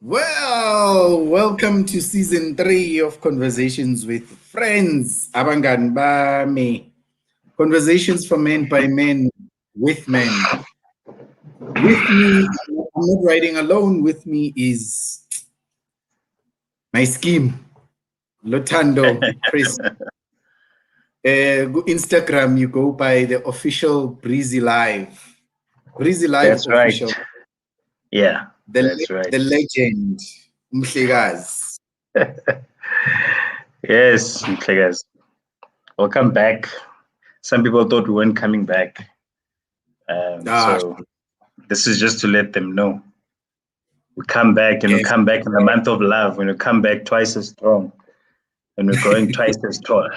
Well, welcome to season 3 of Conversations with Friends. Abangani bami. Conversations for men by men with men. With me, I'm not riding alone. With me is my scheme, Lotando, Chris. Instagram, you go by the official Breezy Live. Breezy Live That's right. official. Yeah, The, that's right. the legend, Mhlegazi. Yes, Mklegas. Welcome back. Some people thought we weren't coming back. Ah, So this is just to let them know. We come back and we yes. come back in the month of love when we come back twice as strong and we're growing twice as tall.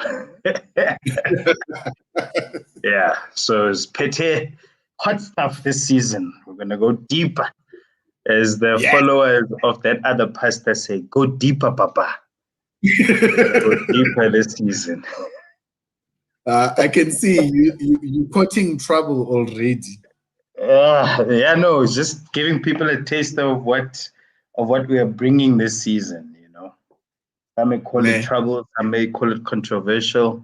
Yeah. So it's petty hot stuff this season. We're gonna go deeper. As the Yes. followers of that other pastor say, go deeper, Papa. Go deeper this season. I can see you caught trouble already. Yeah, no, it's just giving people a taste of what we are bringing this season. Some may call it Ne? trouble, some may call it controversial,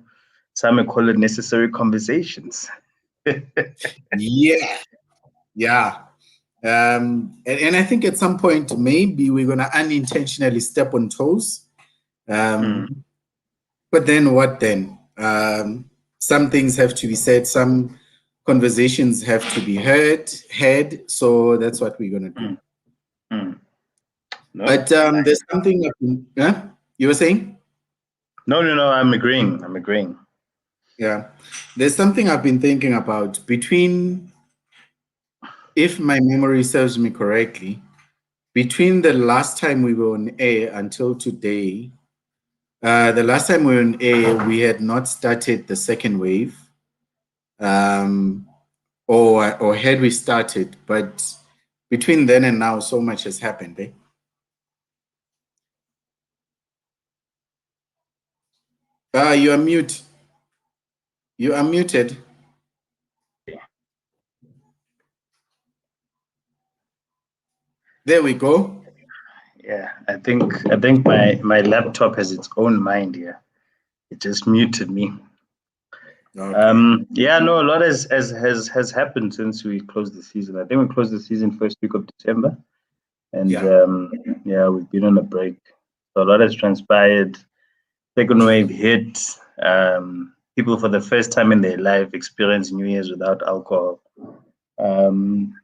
some may call it necessary conversations. Yeah, yeah. And I think at some point maybe we're gonna unintentionally step on toes. Mm, But then what then? Some things have to be said, some conversations have to be had. So that's what we're gonna do. mm, mm. No, But there's something you were saying? no. I'm agreeing. I'm agreeing. Yeah. There's something I've been thinking about between, if my memory serves me correctly, between the last time we were on air until today, the last time we were on air, we had not started the second wave, um, or had we started, but between then and now, so much has happened. Eh? You are mute. You are muted. There we go. Yeah, I think my laptop has its own mind here. It just muted me. Okay. Yeah, no, a lot has happened since we closed the season. I think we closed the season first week of December, and Yeah. yeah, we've been on a break. So a lot has transpired. Second wave hit. People for the first time in their life experience New Year's without alcohol. Um,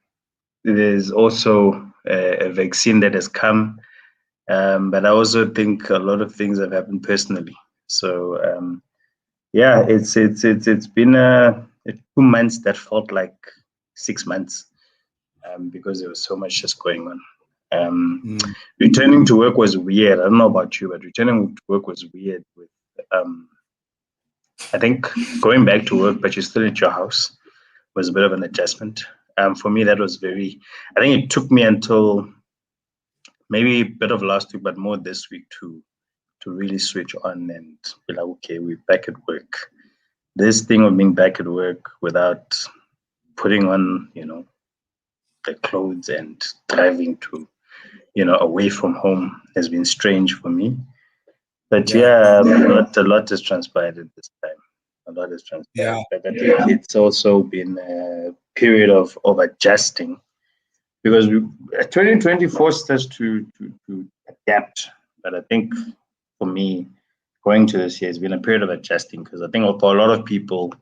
there's also a vaccine that has come, but I also think a lot of things have happened personally. So yeah, it's been 2 months that felt like 6 months, because there was so much just going on. Mm. Returning to work was weird. I don't know about you, but returning to work was weird. With I think going back to work, but you're still at your house, was a bit of an adjustment. For me, that was very. I think it took me until maybe a bit of last week, but more this week to really switch on and be like, okay, we're back at work. This thing of being back at work without putting on, the clothes and driving to, away from home has been strange for me. But Yeah. yeah, a lot has transpired at this time. A lot has Yeah. transpired. But I think it's also been a period of adjusting because 2020 forced us to adapt. But I think for me, going to this year has been a period of adjusting because I think for a lot of people,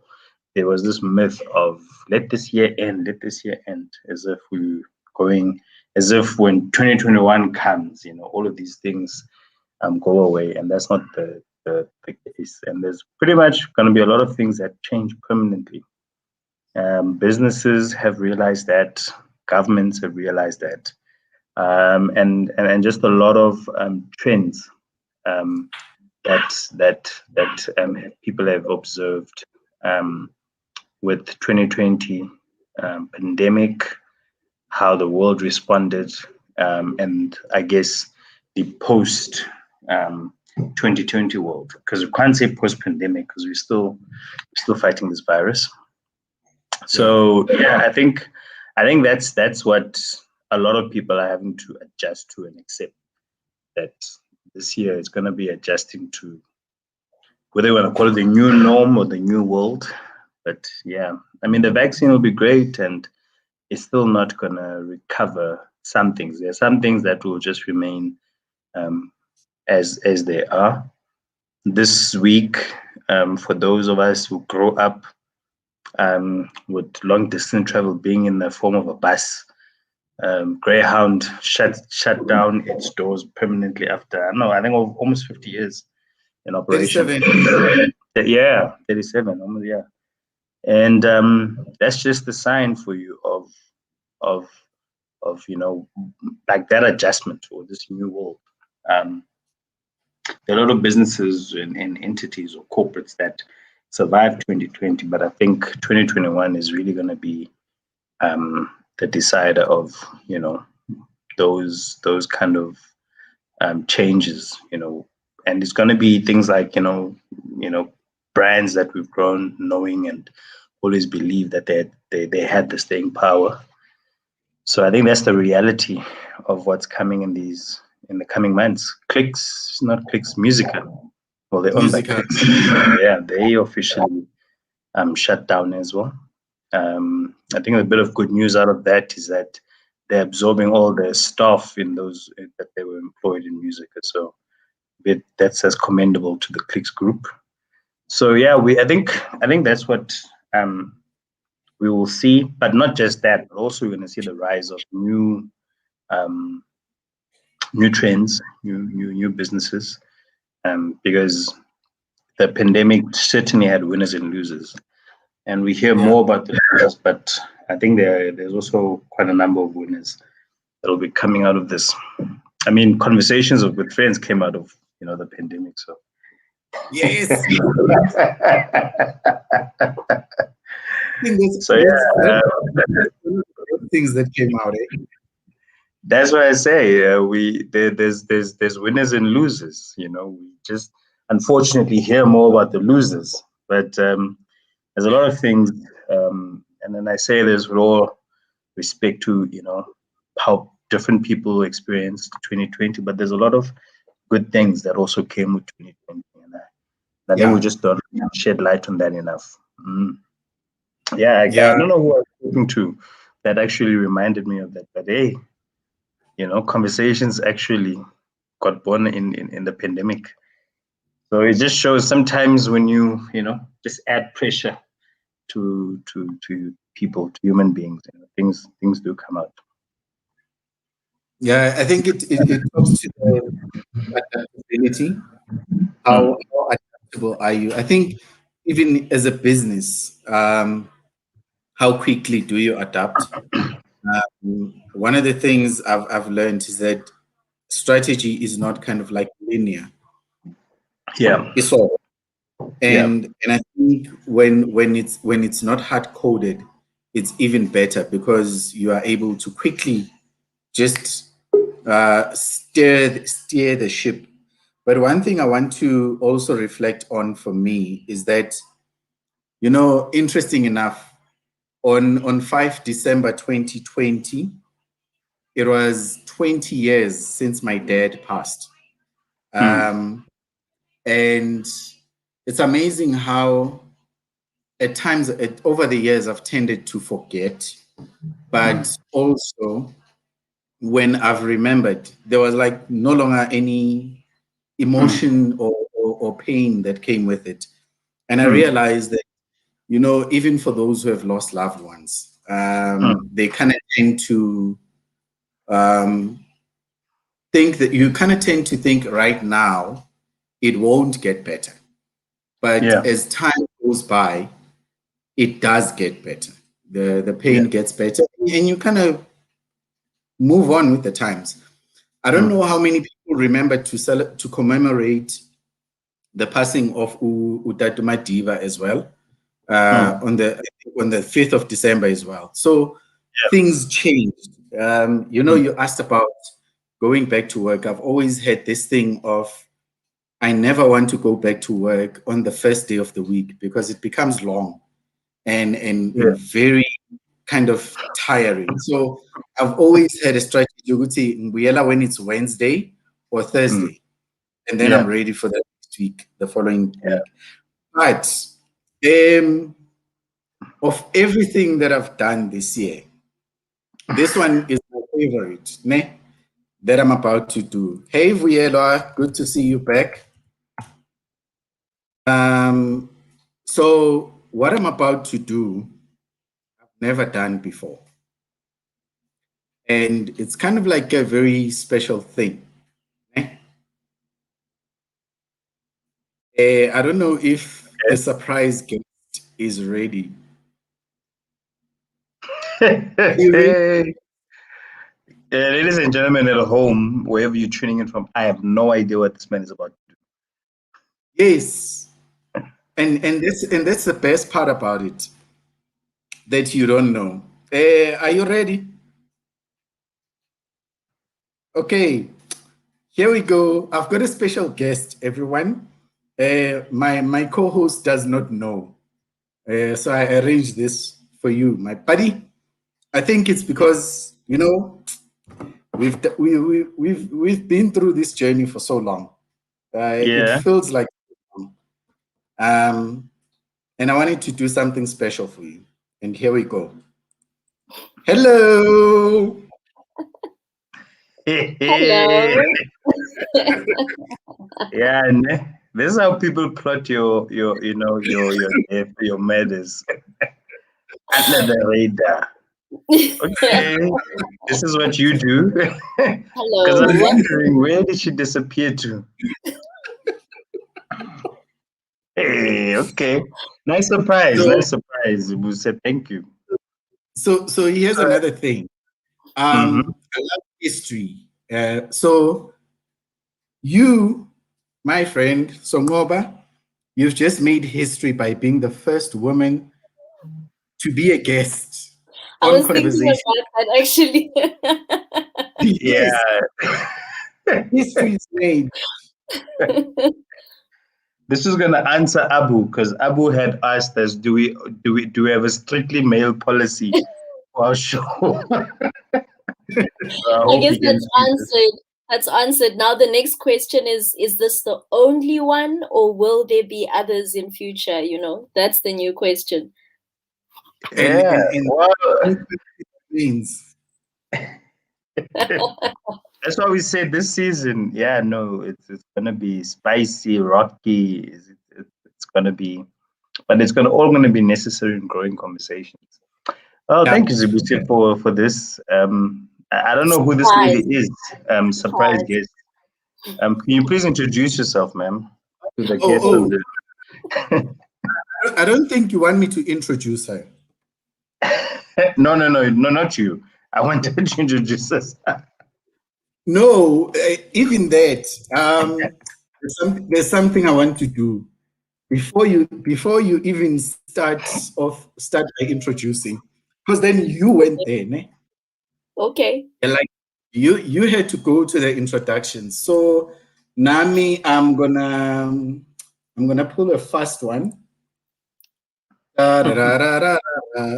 there was this myth of let this year end, as if we going, as if when 2021 comes, all of these things go away, and that's not the case. And there's pretty much going to be a lot of things that change permanently. Businesses have realized that, governments have realized that, and just a lot of trends um, that people have observed with 2020 pandemic, how the world responded, and I guess the post 2020 world, because we can't say post pandemic because we're still fighting this virus. Yeah. So yeah, I think that's what a lot of people are having to adjust to and accept that this year is going to be adjusting to whether you want to call it the new norm or the new world. But yeah, I mean, the vaccine will be great, and it's still not going to recover some things. There are some things that will just remain as they are. This week, for those of us who grow up with long distance travel being in the form of a bus, Greyhound shut down its doors permanently after, I don't know, I think almost 50 years in operation. 37. Yeah, 37, almost, yeah. And that's just the sign for you of like that adjustment or this new world. There are a lot of businesses and entities or corporates that survived 2020, but I think 2021 is really going to be the decider of those kind of changes, and it's going to be things like brands that we've grown knowing and always believed that they had the staying power. So I think that's the reality of what's coming in the coming months. Clicks, not Clicks, Musica. Well, they're owned by Clicks. Yeah, they officially shut down as well. I think a bit of good news out of that is that they're absorbing all their staff in those that they were employed in Musica. So that's as commendable to the Clicks group. So yeah, I think that's what we will see, but not just that, but also we're going to see the rise of new trends, new businesses, because the pandemic certainly had winners and losers, and we hear more about the losers, but I think there's also quite a number of winners that will be coming out of this. I mean, conversations with friends came out of the pandemic, so. Yes. So yeah, things that came out. That's why I say there's winners and losers. We just unfortunately hear more about the losers, but there's a lot of things, and then I say this with all respect to how different people experienced 2020, but there's a lot of good things that also came with 2020, and I think we just don't shed light on that enough. I don't know who I was talking to that actually reminded me of that, but hey, conversations actually got born in the pandemic. So it just shows sometimes when you just add pressure to people, to human beings, things do come out. Yeah, I think it talks to the adaptability. How adaptable are you? I think even as a business, how quickly do you adapt? One of the things I've learned is that strategy is not kind of like linear. Yeah. It's all. And I think when it's not hard coded, it's even better because you are able to quickly just steer the ship. But one thing I want to also reflect on for me is that, interesting enough, on 5 December 2020, it was 20 years since my dad passed. And it's amazing how at times over the years I've tended to forget, but also when I've remembered, there was like no longer any emotion or pain that came with it. And I realized that, even for those who have lost loved ones, they kind of tend to think right now it won't get better. But as time goes by, it does get better. The pain gets better, and you kind of move on with the times. I don't know how many people remember to commemorate the passing of Utatu Madiba as well on the 5th of December as well. So things changed. You asked about going back to work. I've always had this thing of I never want to go back to work on the first day of the week because it becomes long and very kind of tiring. So I've always had a strategy when it's Wednesday or Thursday, and then I'm ready for the next week, the following week. But of everything that I've done this year, this one is my favorite, ne? That I'm about to do. Hey, Vuyelwa, good to see you back. So what I'm about to do, I've never done before. And it's kind of like a very special thing. Ne? I don't know if the surprise guest is ready. Ladies and gentlemen at home, wherever you're tuning in from, I have no idea what this man is about to do. Yes. And that's the best part about it, that you don't know. Are you ready? Okay, here we go. I've got a special guest, everyone. My co-host does not know. So I arranged this for you, my buddy. I think it's because, you know, we've been through this journey for so long. It feels like, and I wanted to do something special for you. And here we go. Hello. Hello. Yeah, this is how people plot your murders. Under the radar. Okay, this is what you do. Hello. Because I'm wondering, where did she disappear to? Hey, okay. Nice surprise. Nice surprise. We said thank you. So here's another thing. I love history. So you, my friend Songoba, you've just made history by being the first woman to be a guest. I was thinking about that actually. Yes. History is made. This is gonna answer Abu, because Abu had asked us, do we have a strictly male policy for our show? I guess that's answered. That's answered. Now the next question is this the only one, or will there be others in future? You know, that's the new question. Yeah. That's why we said this season, it's gonna be spicy, rocky. It's gonna be, but it's all gonna be necessary in growing conversations. Oh, thank you, Zibusi, for this. I don't know who this lady is. Surprise guest. Can you please introduce yourself, ma'am, to the guest of the... I don't think you want me to introduce her. No, not you. I want to introduce us. No, even that. There's something I want to do before you even start by introducing, because then you went there, ne? Okay. And like you had to go to the introduction. So Nami, I'm gonna pull a fast one.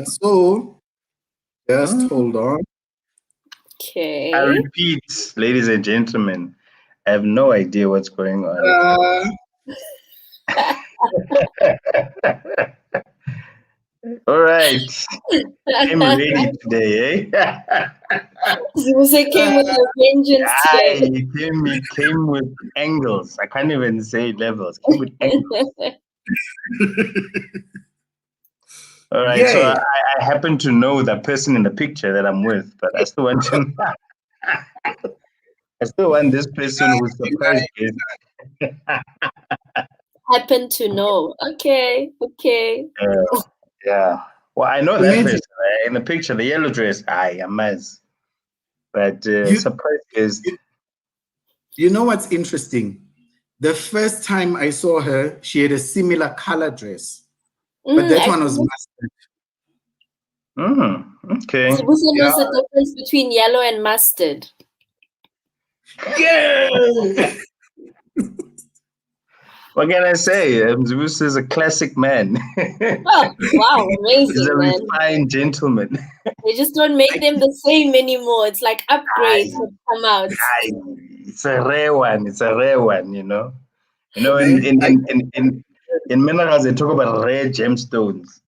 So just hold on. Okay. I repeat, ladies and gentlemen, I have no idea what's going on. All right. I'm ready today, eh? Zibuse came with a vengeance today. He came with angles. I can't even say levels. Came with angles. All right, so I happen to know the person in the picture that I'm with, but I still want to know. I still want this person who's surprised. Happen to know. Okay. Yeah. Well, I know that person in the picture, the yellow dress. I am as. But surprise is. You know what's interesting? The first time I saw her, she had a similar color dress. But that one was mustard. Okay. Zibuso knows the difference between yellow and mustard. Yeah. What can I say? Zeus is a classic man. Oh, wow, He's amazing, a man. refined gentleman. They just don't make them the same anymore. It's like upgrades Aye, that come out. aye. It's a rare one. It's a rare one, you know. You know, in minerals they talk about rare gemstones.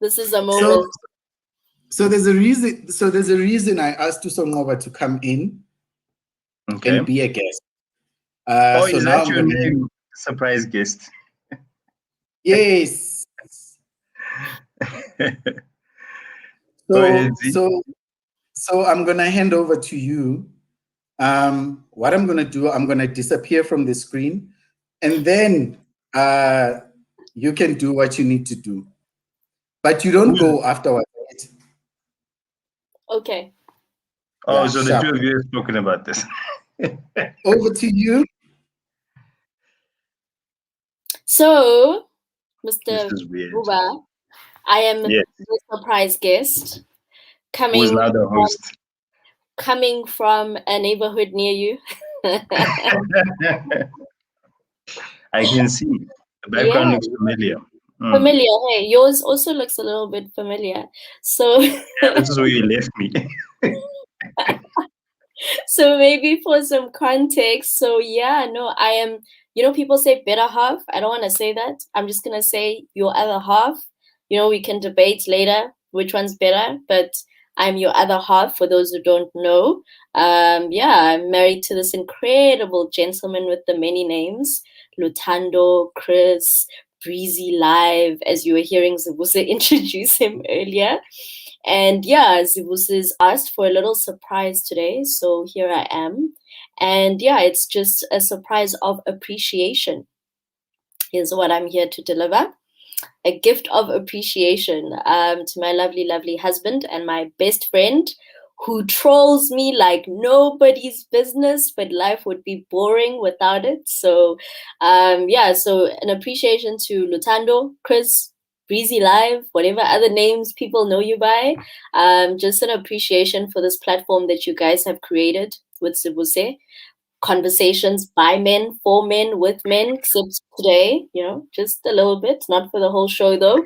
This is a So, moment. so there's a reason. So there's a reason I asked Tusongova to come in Okay. and be a guest. Oh, So is now that I'm your gonna, name? Surprise guest. yes. Go ahead, Z. So I'm gonna hand over to you. What I'm gonna do, I'm gonna disappear from the screen, and then you can do what you need to do, but you don't go afterwards. Right? Okay. Oh, Yeah, so the sharp. two of you have spoken about this. Over to you. So, This Mr. is weird. Buba, I am Yes. the surprise guest Who is now the host? coming from a neighborhood near you. I can see. The background looks familiar. Familiar. Hey, yours also looks a little bit familiar. So, Yeah, this is where you left me. so maybe for some context. So yeah, no, I am. You know, people say better half. I don't want to say that. I'm just gonna say your other half. You know, we can debate later which one's better, but I'm your other half. For those who don't know, yeah, I'm married to this incredible gentleman with the many names, Lutando, Chris, Breezy Live, as you were hearing Zibusa introduce him earlier. And yeah, Zibusa's asked for a little surprise today, so here I am. And yeah, it's just a surprise of appreciation, is what I'm here to deliver. A gift of appreciation to my lovely, lovely husband and my best friend, who trolls me like nobody's business, but life would be boring without it. So, yeah, so an appreciation to Lutando, Chris, Breezy Live, whatever other names people know you by. Just an appreciation for this platform that you guys have created with Sibuse. Conversations by men, for men, with men, except today, you know, just a little bit, not for the whole show though.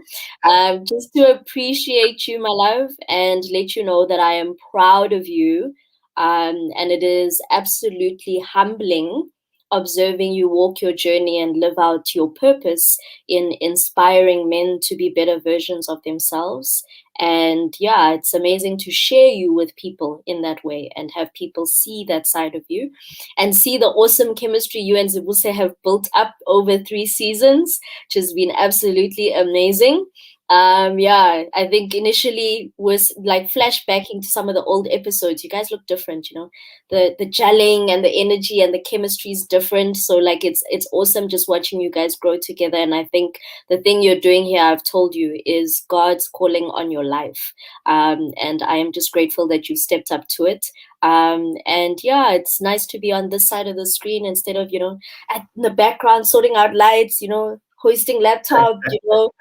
Just to appreciate you, my love, and let you know that I am proud of you. And it is absolutely humbling observing you walk your journey and live out your purpose in inspiring men to be better versions of themselves. And yeah, it's amazing to share you with people in that way and have people see that side of you and see the awesome chemistry you and Zibuse have built up over 3 seasons, which has been absolutely amazing. Yeah, I think initially was like flashbacking to some of the old episodes. You guys look different, you know. The gelling and the energy and the chemistry is different. So like it's awesome just watching you guys grow together. And I think the thing you're doing here, I've told you, is God's calling on your life. And I am just grateful that you stepped up to it. And yeah, it's nice to be on this side of the screen instead of, you know, at the background sorting out lights, you know, hoisting laptop, you know,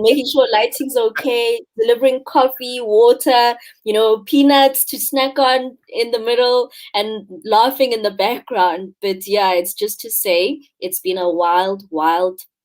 making sure lighting's okay, delivering coffee, water, you know, peanuts to snack on in the middle and laughing in the background. But yeah, it's just to say it's been a wild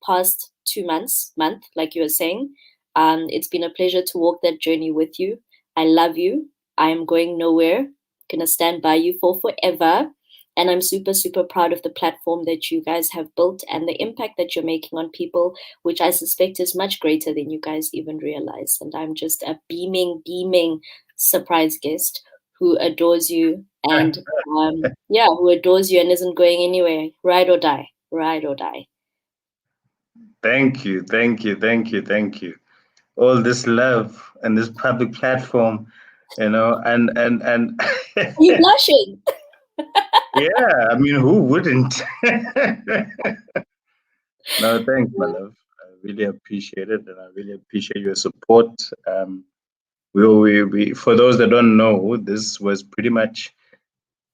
past 2 months, like you were saying. It's been a pleasure to walk that journey with you. I love you. I am going nowhere. Gonna stand by you for forever. And I'm super, super proud of the platform that you guys have built and the impact that you're making on people, which I suspect is much greater than you guys even realize. And I'm just a beaming surprise guest who adores you and yeah, who adores you and isn't going anywhere. Ride or die. Ride or die. Thank you. All this love and this public platform, you know, and Are you blushing? yeah, I mean, who wouldn't? No, thanks, my love. I really appreciate it, and I really appreciate your support. We for those that don't know, this was pretty much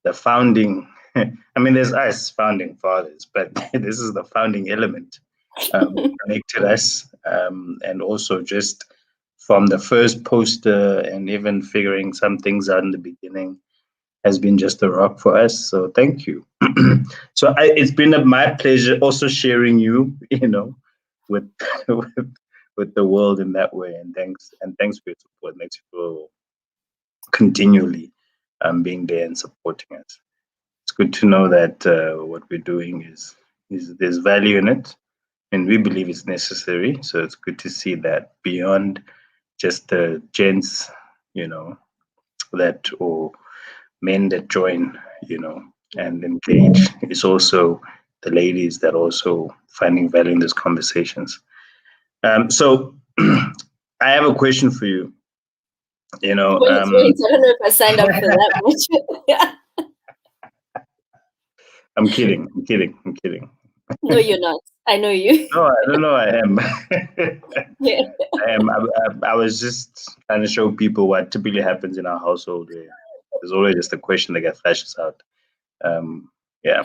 the founding. I mean, there's us founding fathers, but this is the founding element connected us, and also just from the first poster and even figuring some things out in the beginning. has been just a rock for us. So thank you. So it's been my pleasure also sharing you, with with the world in that way. And thanks for your support. Thanks for continually being there and supporting us. It's good to know that what we're doing is there's value in it, and we believe it's necessary. So it's good to see that beyond just the gents, that or men that join, and engage. It's also the ladies that also finding value in these conversations. So I have a question for you. Wait, I don't know if I signed up for that much. I'm kidding. No, you're not. I know you. No, I don't know. I am. Yeah. I am. I was just trying to show people what typically happens in our household. There's always just a question that gets flashes out. Yeah,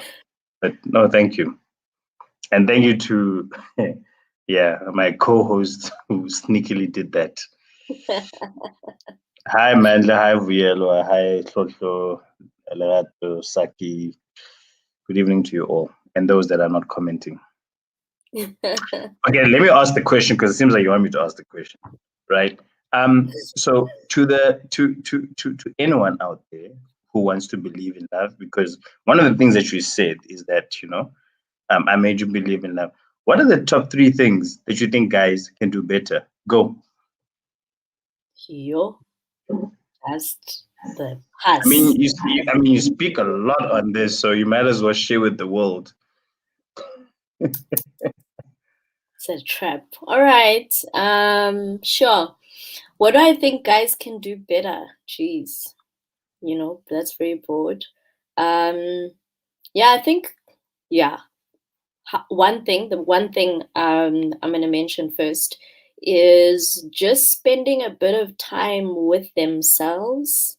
but no, thank you, and thank you to my co-host who sneakily did that. Hi Mandla, hi Vuyelwa, hi Hlotlo, Lerato, Saki. Good evening to you all, and those that are not commenting. Okay, let me ask the question because it seems like you want me to ask the question, right? So to anyone out there who wants to believe in love, because one of the things that you said is that I made you believe in love. What are the top 3 things that you think guys can do better? Go. Yo, that's the past. I mean, you speak a lot on this, so you might as well share with the world. It's a trap. All right. Sure. What do I think guys can do better? Jeez. That's very broad. I think, the one thing I'm going to mention first is just spending a bit of time with themselves,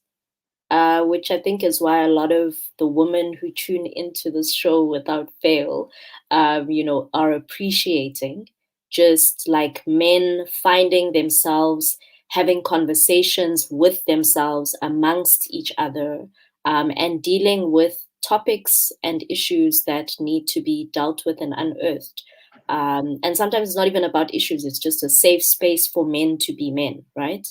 which I think is why a lot of the women who tune into this show without fail, are appreciating just like men finding themselves, having conversations with themselves amongst each other, and dealing with topics and issues that need to be dealt with and unearthed. And sometimes it's not even about issues, it's just a safe space for men to be men, right?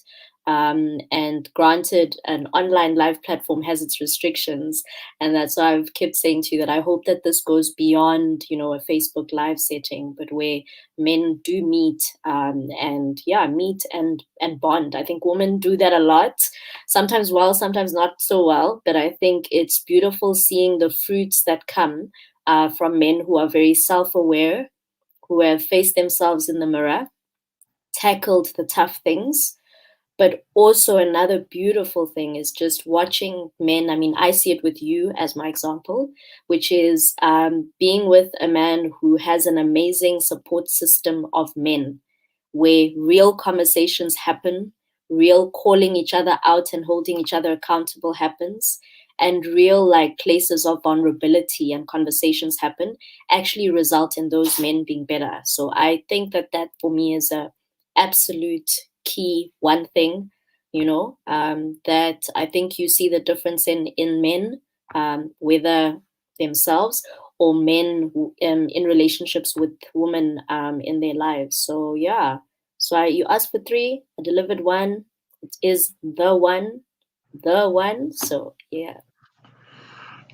And granted, an online live platform has its restrictions, and that's why I've kept saying to you that I hope that this goes beyond, a Facebook live setting, but where men do meet, meet and bond. I think women do that a lot, sometimes well, sometimes not so well, but I think it's beautiful seeing the fruits that come from men who are very self-aware, who have faced themselves in the mirror, tackled the tough things. But also another beautiful thing is just watching men. I mean, I see it with you as my example, which is being with a man who has an amazing support system of men, where real conversations happen, real calling each other out and holding each other accountable happens, and real places of vulnerability and conversations happen, actually result in those men being better. So I think that for me is a absolute key one thing, that I think you see the difference in men, whether themselves or men in relationships with women in their lives. So so you asked for 3, I delivered 1. It is the one. So yeah,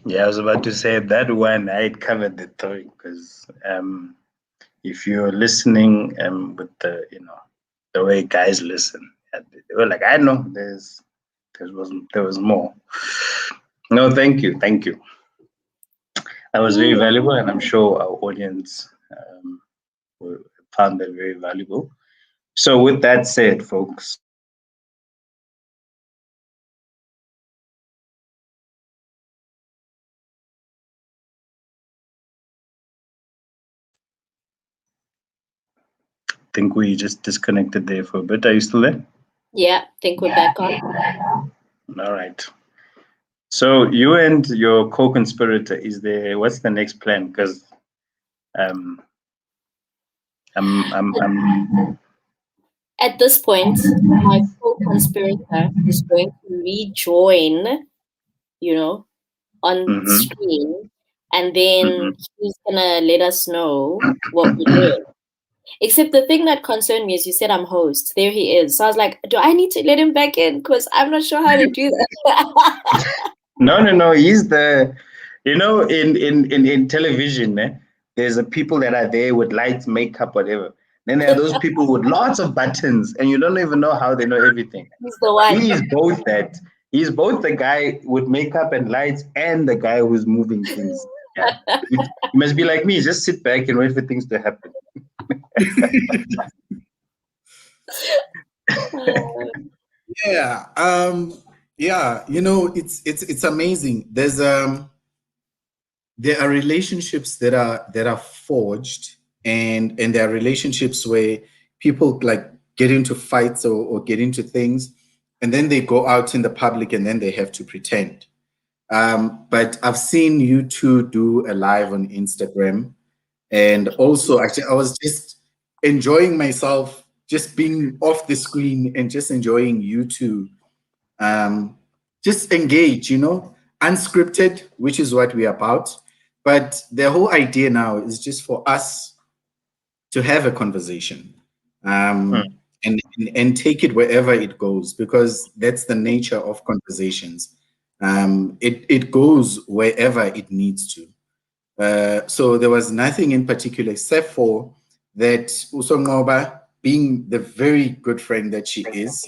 I was about to say that one. I covered the 3 because if you're listening with the way guys listen, they were like, I know there was more. No, thank you. That was very valuable, and I'm sure our audience found that very valuable. So with that said, folks, I think we just disconnected there for a bit. Are you still there? Yeah, I think we're back on. All right. So you and your co-conspirator, what's the next plan? Because I'm at this point, my co-conspirator is going to rejoin you know, on screen, and then he's gonna let us know what we're doing. Except the thing that concerned me is you said I'm host. There he is. So I was like, do I need to let him back in? Because I'm not sure how to do that. No. He's the, in television, there's the people that are there with lights, makeup, whatever. Then there are those people with lots of buttons, and you don't even know how they know everything. He's the one. He's both that. He's both the guy with makeup and lights and the guy who's moving things. Yeah. You must be like me. Just sit back and wait for things to happen. Yeah. It's amazing. There are relationships that are forged, and there are relationships where people like get into fights or get into things, and then they go out in the public and then they have to pretend. But I've seen you two do a live on Instagram, and also actually I was just enjoying myself, just being off the screen and just enjoying you two just engage, unscripted, which is what we're about. But the whole idea now is just for us to have a conversation and take it wherever it goes, because that's the nature of conversations. It goes wherever it needs to. So there was nothing in particular except for that Usongoba, being the very good friend that she is,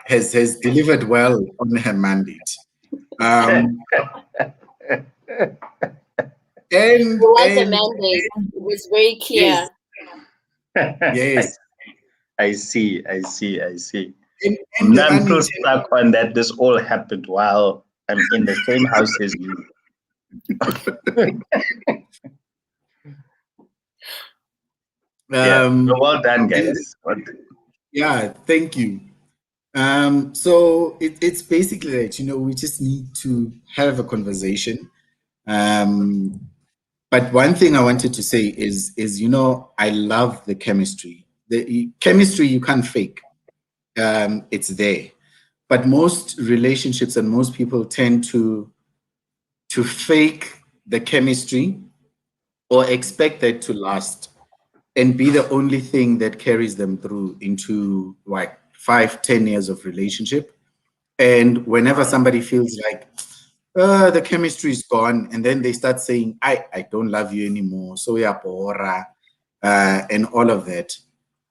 has delivered well on her mandate. It was a mandate. It was very clear. Yes. I see. I'm still stuck on that. This all happened while I'm in the same house as you. Well done, guys. Yeah, thank you. So it's basically that, we just need to have a conversation. But one thing I wanted to say is I love the chemistry. The chemistry you can't fake. It's there. But most relationships and most people tend to fake the chemistry or expect that to last and be the only thing that carries them through into like 5-10 years of relationship. And whenever somebody feels like the chemistry is gone, and then they start saying, I don't love you anymore, so yeah, bora, and all of that.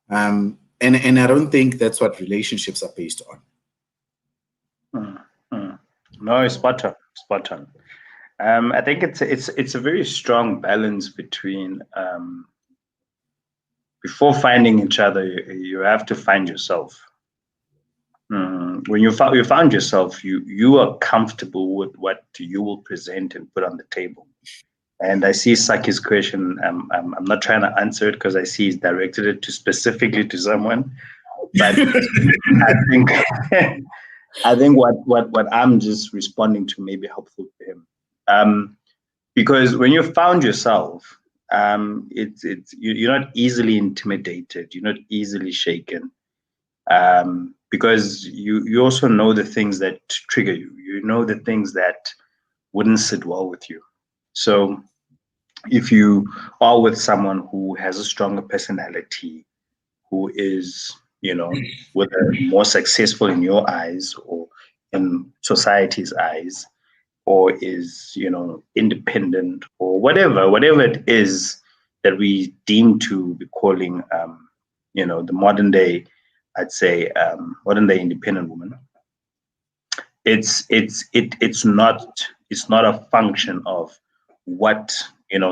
And I don't think that's what relationships are based on. No, it's spot on. I think it's a very strong balance between before finding each other, you have to find yourself. When you found yourself, you are comfortable with what you will present and put on the table. And I see Saki's question. I'm not trying to answer it because I see he's directed it specifically to someone. But I think what I'm just responding to may be helpful to him. Because when you found yourself, you're not easily intimidated. You're not easily shaken. Because you also know the things that trigger you. You know the things that wouldn't sit well with you. So if you are with someone who has a stronger personality, who is, with a more successful in your eyes or in society's eyes, or is, independent or whatever it is that we deem to be calling, the modern day, I'd say, modern day independent woman. It's not a function of what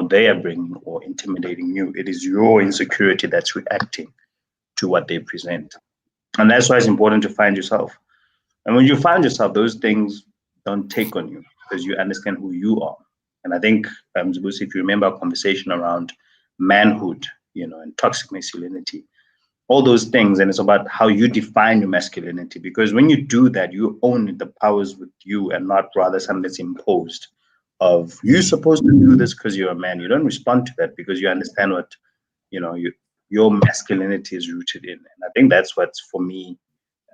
they are bringing or intimidating you. It is your insecurity that's reacting to what they present, and that's why it's important to find yourself. And when you find yourself, those things don't take on you because you understand who you are. And I think, Zibusi, if you remember our conversation around manhood, and toxic masculinity, all those things, and it's about how you define your masculinity. Because when you do that, you own the powers with you and not rather something that's imposed of you're supposed to do this because you're a man. You don't respond to that because you understand what, your masculinity is rooted in. And I think that's what's, for me,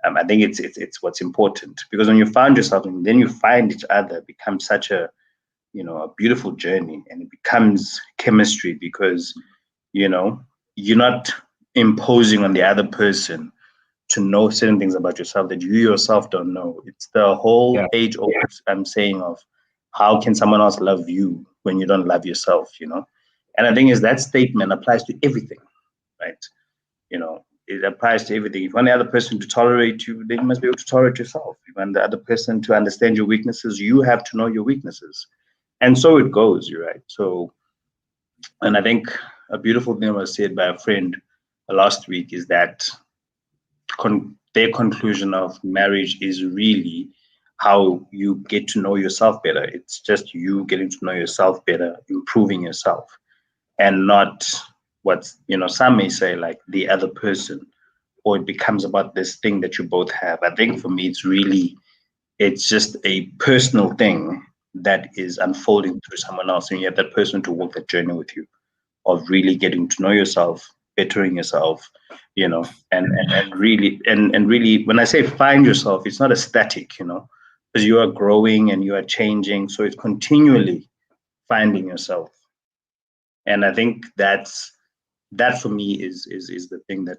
I think it's what's important, because when you found yourself and then you find each other, it becomes such a a beautiful journey, and it becomes chemistry, because you're not imposing on the other person to know certain things about yourself that you yourself don't know. It's the whole age old I'm saying of how can someone else love you when you don't love yourself, And I think is that statement applies to everything, right? It applies to everything. If you want the other person to tolerate you, then you must be able to tolerate yourself. If you want the other person to understand your weaknesses, you have to know your weaknesses. And so it goes, you're right. So, and I think a beautiful thing was said by a friend last week is that their conclusion of marriage is really how you get to know yourself better. It's just you getting to know yourself better, improving yourself, and not what some may say like the other person, or it becomes about this thing that you both have. I think for me it's just a personal thing that is unfolding through someone else, and you have that person to walk that journey with you of really getting to know yourself, bettering yourself, and really when I say find yourself, it's not a static, because you are growing and you are changing, so it's continually finding yourself. And I think that for me is the thing that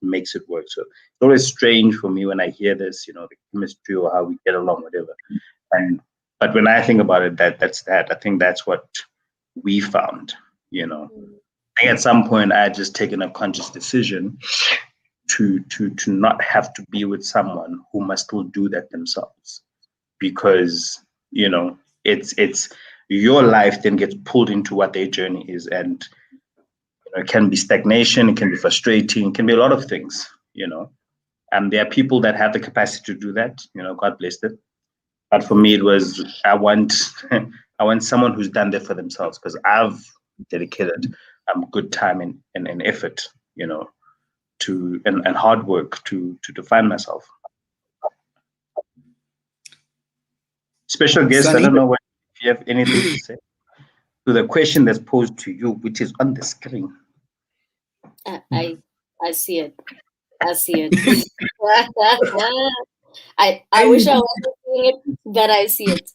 makes it work. So it's always strange for me when I hear this, the chemistry or how we get along, whatever. But when I think about it, that's that. I think that's what we found, I think at some point I had just taken a conscious decision to not have to be with someone who must still do that themselves, because it's your life then gets pulled into what their journey is, and it can be stagnation, it can be frustrating, it can be a lot of things, and there are people that have the capacity to do that, God bless them. But for me, it was I want someone who's done that for themselves, because I've dedicated good time and effort, to and hard work to find myself. Special guest, Sunny? I don't know if you have anything to say to the question that's posed to you, which is on the screen. I see it. I see it. I wish I wasn't seeing it, but I see it.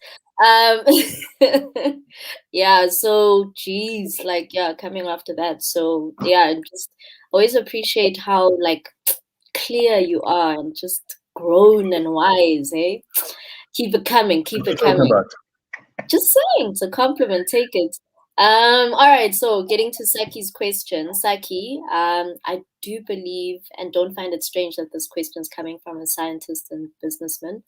Yeah, so geez, coming after that. So yeah, I just always appreciate how clear you are and just grown and wise, eh? Keep it coming, keep it coming. Just saying, it's a compliment, take it. All right, so getting to Saki's question. Saki, I do believe and don't find it strange that this question is coming from a scientist and businessman,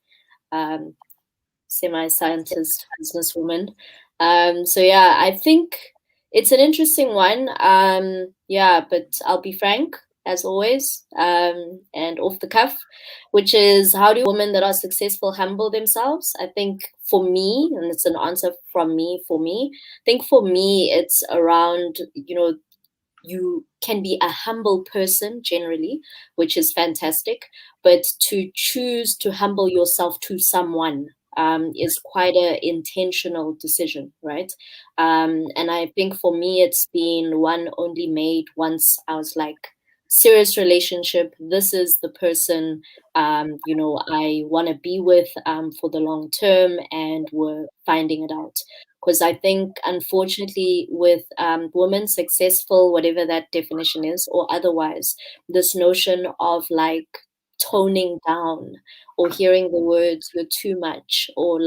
semi-scientist businesswoman. So yeah, I think it's an interesting one. Yeah, but I'll be frank, as always, and off the cuff, which is, how do women that are successful humble themselves? I think for me, and it's an answer from me, I think for me, it's around, you can be a humble person generally, which is fantastic, but to choose to humble yourself to someone is quite an intentional decision, right? And I think for me, it's been one only made once I was like, serious relationship. This is the person, I want to be with for the long term, and we're finding it out. Because I think, unfortunately, with women successful, whatever that definition is, or otherwise, this notion of toning down or hearing the words "you're too much" or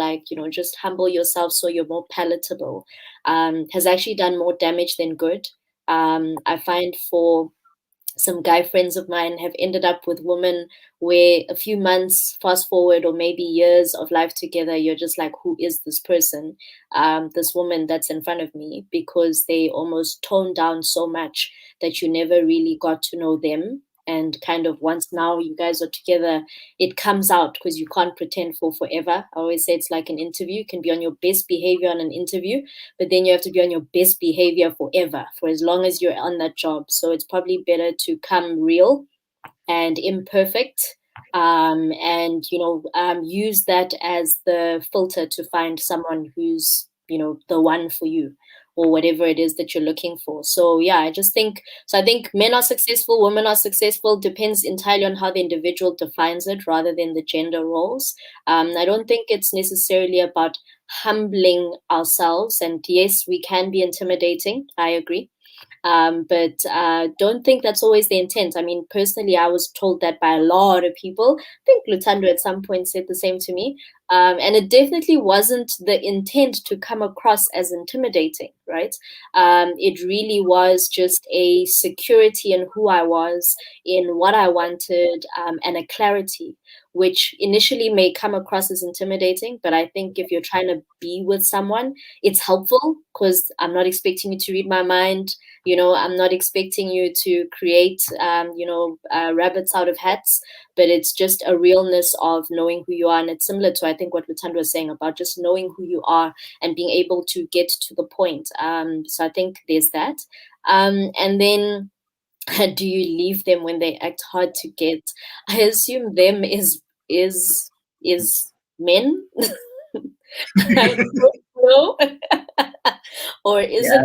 just humble yourself so you're more palatable has actually done more damage than good. I find for some guy friends of mine have ended up with women where a few months fast forward, or maybe years of life together, you're just like, who is this person, this woman that's in front of me? Because they almost toned down so much that you never really got to know them. And kind of once now you guys are together, it comes out, because you can't pretend for forever. I always say it's like an interview. You can be on your best behavior on an interview, but then you have to be on your best behavior forever, for as long as you're on that job. So it's probably better to come real and imperfect, and use that as the filter to find someone who's the one for you. or whatever it is that you're looking for. So yeah, I think men are successful, women are successful, depends entirely on how the individual defines it rather than the gender roles. I don't think it's necessarily about humbling ourselves, and yes, we can be intimidating, I agree. But don't think that's always the intent. I mean, personally, I was told that by a lot of people. I think Lutando at some point said the same to me. And it definitely wasn't the intent to come across as intimidating, right? It really was just a security in who I was, in what I wanted, and a clarity, which initially may come across as intimidating. But I think if you're trying to be with someone, it's helpful because I'm not expecting you to read my mind. I'm not expecting you to create, rabbits out of hats, but it's just a realness of knowing who you are. And it's similar to, I think, what Lutando was saying about just knowing who you are and being able to get to the point. So I think there's that. And then, do you leave them when they act hard to get? I assume them is men. I don't know. Or is it?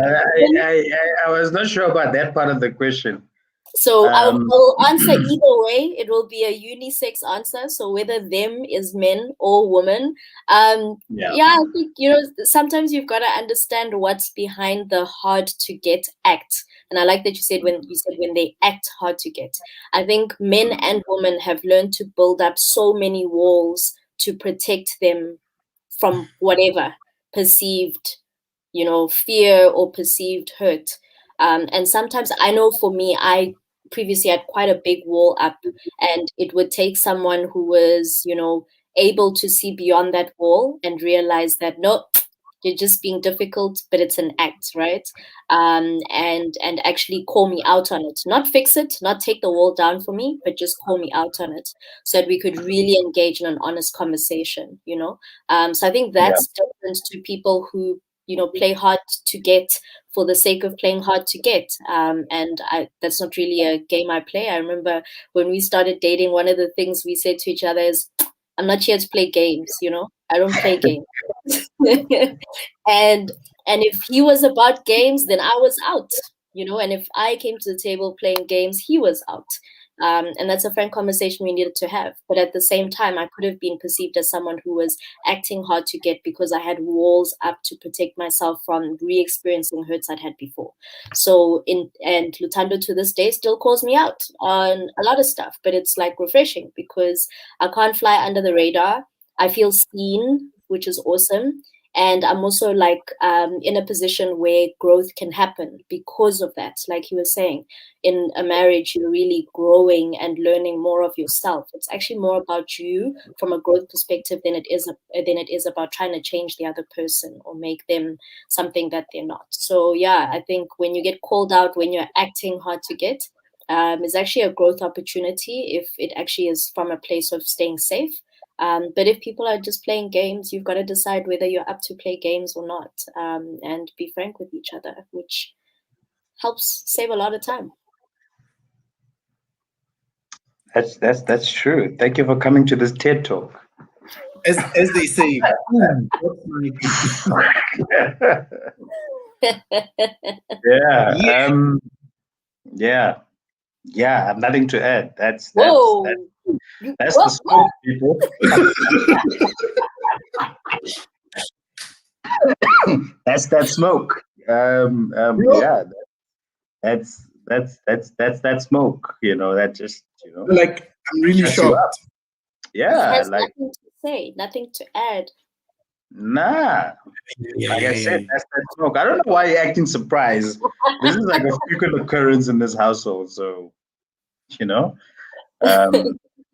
I was not sure about that part of the question. So I'll answer either way. It will be a unisex answer. So whether them is men or women. I think, sometimes you've got to understand what's behind the hard to get act. And I like that you said when they act hard to get. I think men and women have learned to build up so many walls to protect them from whatever perceived, fear or perceived hurt. And sometimes I know for me, I previously had quite a big wall up, and it would take someone who was, able to see beyond that wall and realize that, no, you're just being difficult, but it's an act, right? And actually call me out on it, not fix it, not take the wall down for me, but just call me out on it so that we could really engage in an honest conversation, So I think that's different to people who, play hard to get for the sake of playing hard to get. And that's not really a game I play. I remember when we started dating, one of the things we said to each other is, I'm not here to play games, I don't play games. and if he was about games, then I was out, and if I came to the table playing games, he was out. And that's a frank conversation we needed to have. But at the same time, I could have been perceived as someone who was acting hard to get because I had walls up to protect myself from re-experiencing hurts I'd had before. So, and Lutando to this day still calls me out on a lot of stuff, but it's like refreshing because I can't fly under the radar. I feel seen, which is awesome. And I'm also in a position where growth can happen because of that. Like he was saying, in a marriage, you're really growing and learning more of yourself. It's actually more about you from a growth perspective than it is about trying to change the other person or make them something that they're not. So yeah, I think when you get called out, when you're acting hard to get, is actually a growth opportunity if it actually is from a place of staying safe. But if people are just playing games, you've got to decide whether you're up to play games or not, and be frank with each other, which helps save a lot of time. That's true. Thank you for coming to this TED Talk. As they say, I have nothing to add. That's Whoa. That's the smoke, people. That's that smoke. That's that smoke. That just like I'm really shocked. Yeah, nothing to say, nothing to add. Nah, like I said, that's that smoke. I don't know why you're acting surprised. This is like a frequent occurrence in this household, so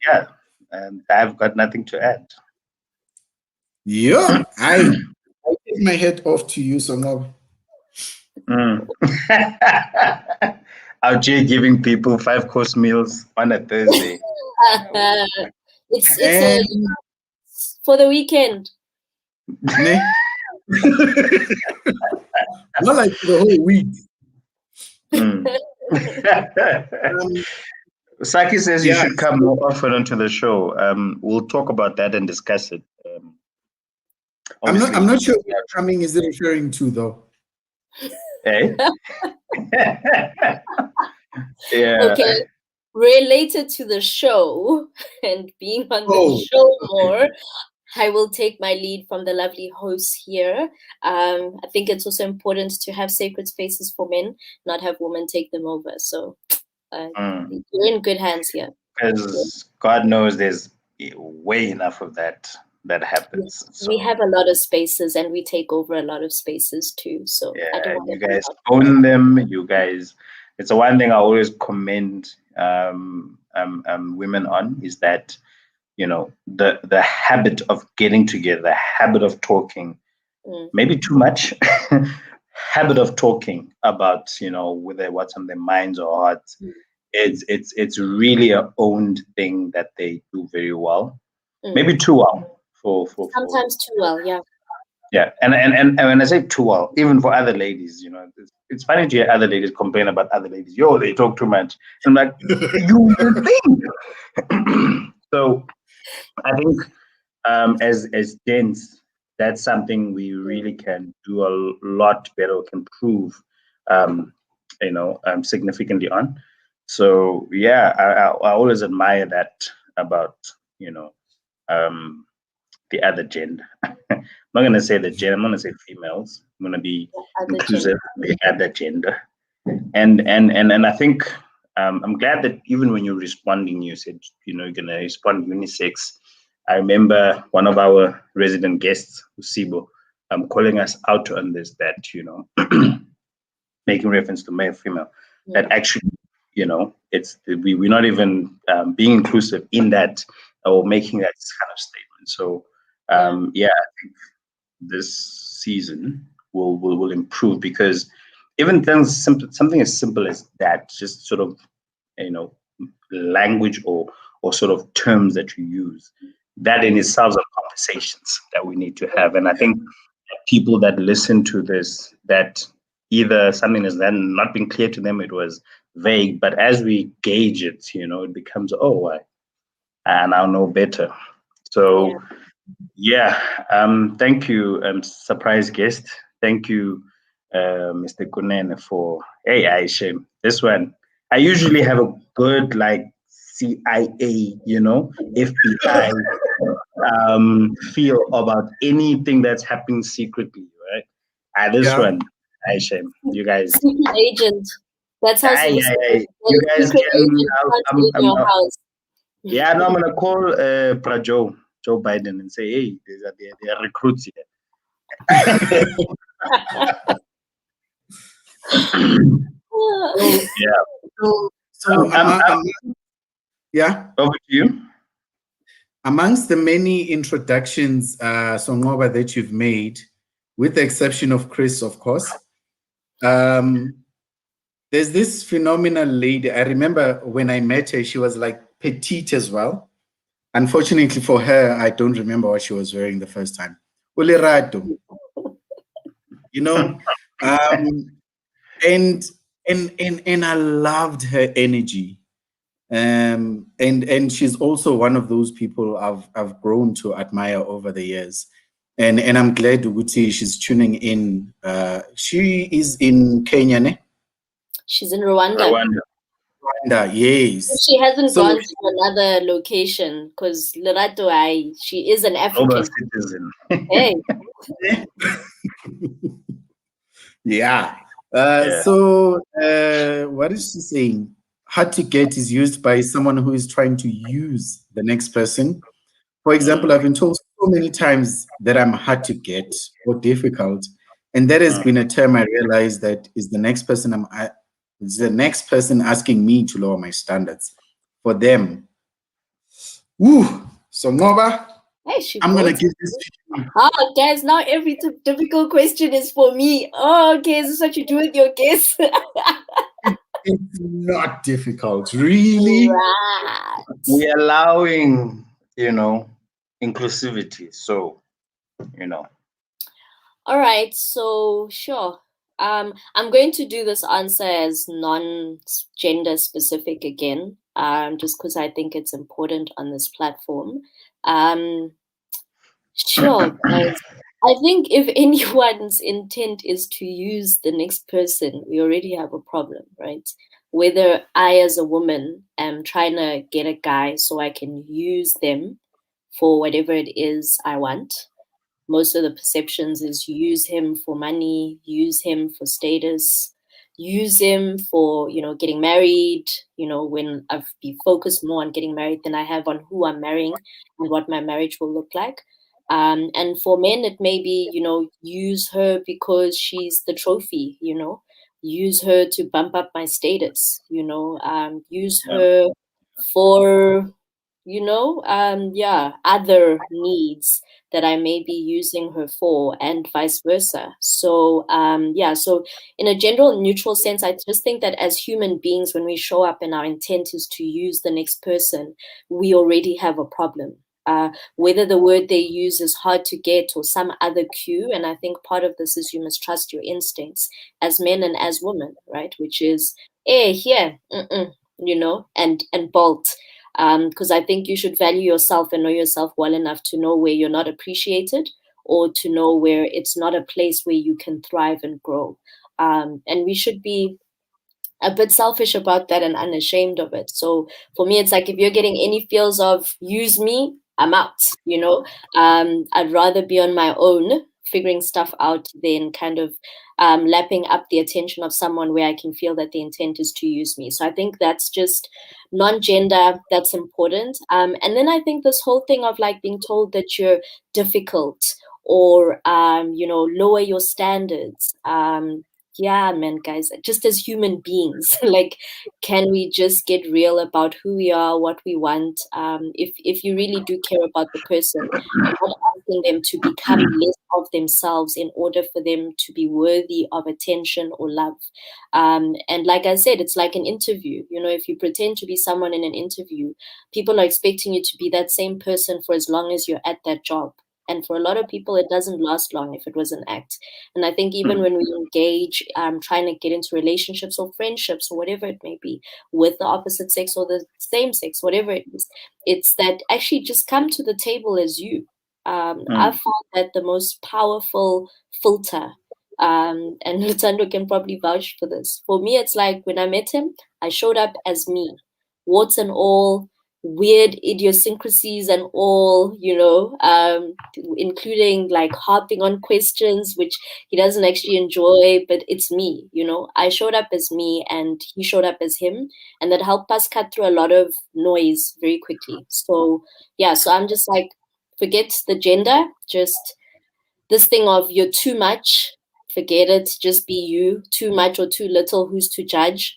yeah, and I've got nothing to add. Yeah, I take my head off to you somehow. Out here giving people 5-course meals on a Thursday. It's for the weekend. Not like the whole week. Saki says you should come more often onto the show. We'll talk about that and discuss it. I'm not sure what coming is it referring to though. Eh? Yeah. Okay, related to the show and being on the Oh, show okay. more, I will take my lead from the lovely hosts here. I think it's also important to have sacred spaces for men, not have women take them over. So you're in good hands here. Because God knows there's way enough of that happens. Yes, we So have a lot of spaces and we take over a lot of spaces too. So I don't yeah, want you to guys own them. You guys, it's the one thing I always commend women on is that the habit of getting together, the habit of talking, maybe too much, habit of talking about whether what's on their minds or hearts. It's really a owned thing that they do very well, maybe too well for sometimes too well, yeah. yeah. And when I say too well, even for other ladies, it's funny to hear other ladies complain about other ladies. Yo, they talk too much. And I'm like, you think. So I think as gents, that's something we really can do a lot better, can prove significantly on. So yeah, I always admire that about the other gender. I'm not gonna say the gender, I'm gonna say females. I'm gonna be inclusive, the other gender. And I think I'm glad that even when you're responding, you said you're gonna respond unisex. I remember one of our resident guests, Usibo, calling us out on this, that making reference to male, female, that actually, we're not even being inclusive in that or making that kind of statement. So yeah, I think this season will improve, because even things something as simple as that, just sort of language or sort of terms that you use, that in itself are conversations that we need to have. And I think people that listen to this, that either something has then not been clear to them, it was vague, but as we gauge it, it becomes, I now know better. So yeah, thank you, surprise guest. Thank you, Mr. Kunene, for Aisha. This one, I usually have a good CIA, FBI feel about anything that's happening secretly, right? This one, Aisha, you guys. Secret agent. That's how You guys can. Yeah, no, I'm gonna call Joe Biden and say, hey, they are recruits here. Yeah. Yeah. Over to you. Amongst the many introductions, Songoba, that you've made, with the exception of Chris, of course, there's this phenomenal lady. I remember when I met her, she was like petite as well. Unfortunately for her, I don't remember what she was wearing the first time. Ulirato. And I loved her energy. And she's also one of those people I've grown to admire over the years. And I'm glad Uguti, she's tuning in. She is in Kenya, ne? She's in Rwanda. Rwanda, yes. She hasn't gone to another location because Lerato, she is an African citizen. Hey. Yeah. So what is she saying? Hard to get is used by someone who is trying to use the next person. For example, I've been told so many times that I'm hard to get or difficult. And that has been a term I realized that is the next person asking me to lower my standards. For them. Woo! So Nova, I'm gonna give this to you. Oh, guys, now every difficult question is for me. Oh, okay, is this what you do with your guests? It's not difficult, really. Right. We're allowing, inclusivity. So, All right, so sure. I'm going to do this answer as non-gender specific again, just because I think it's important on this platform. Sure, guys. I think if anyone's intent is to use the next person, we already have a problem, right? Whether I, as a woman, am trying to get a guy so I can use them for whatever it is I want. Most of the perceptions is use him for money, use him for status, use him for, getting married, when I've been focused more on getting married than I have on who I'm marrying and what my marriage will look like. And for men, it may be, use her because she's the trophy, use her to bump up my status, use Yeah. her for, other needs that I may be using her for, and vice versa. So, so in a general neutral sense, I just think that as human beings, when we show up and our intent is to use the next person, we already have a problem. Whether the word they use is hard to get or some other cue. And I think part of this is you must trust your instincts as men and as women, right? Which is, here, and bolt. Because I think you should value yourself and know yourself well enough to know where you're not appreciated or to know where it's not a place where you can thrive and grow. And we should be a bit selfish about that and unashamed of it. So for me, it's like if you're getting any feels of use me, I'm out, I'd rather be on my own figuring stuff out than kind of lapping up the attention of someone where I can feel that the intent is to use me. So I think that's just non-gender, that's important. And then I think this whole thing of like being told that you're difficult or, lower your standards. Yeah, man, guys, just as human beings, like, can we just get real about who we are, what we want? If you really do care about the person, you're not asking them to become less of themselves in order for them to be worthy of attention or love. And like I said, it's like an interview. If you pretend to be someone in an interview, people are expecting you to be that same person for as long as you're at that job. And for a lot of people, it doesn't last long if it was an act. And I think even when we engage, trying to get into relationships or friendships or whatever it may be with the opposite sex or the same sex, whatever it is, it's that actually just come to the table as you. I found that the most powerful filter, and Lutando can probably vouch for this. For me, it's like when I met him, I showed up as me, warts and all, weird idiosyncrasies and all, including like harping on questions which he doesn't actually enjoy, but it's me. I showed up as me and he showed up as him, and that helped us cut through a lot of noise very quickly. So I'm just like, forget the gender, just this thing of you're too much, forget it, just be you. Too much or too little, who's to judge,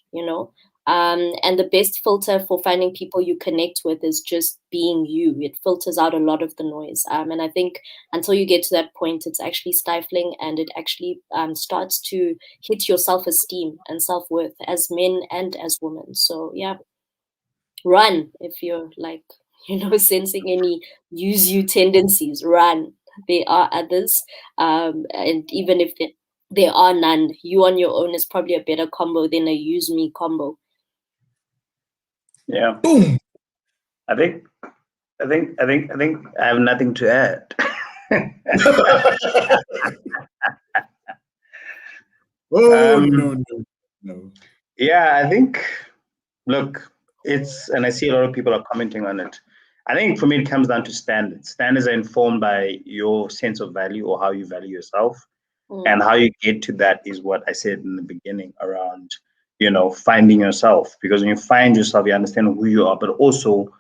and the best filter for finding people you connect with is just being you. It filters out a lot of the noise. And I think until you get to that point, it's actually stifling, and it actually starts to hit your self-esteem and self-worth as men and as women. So yeah, run if you're like, sensing any use you tendencies, run. There are others. And even if there are none, you on your own is probably a better combo than a use me combo. Yeah. Boom. I think I have nothing to add. No. Yeah, I think, look, and I see a lot of people are commenting on it. I think for me, it comes down to standards. Standards are informed by your sense of value or how you value yourself. And how you get to that is what I said in the beginning around, finding yourself. Because when you find yourself, you understand who you are, but also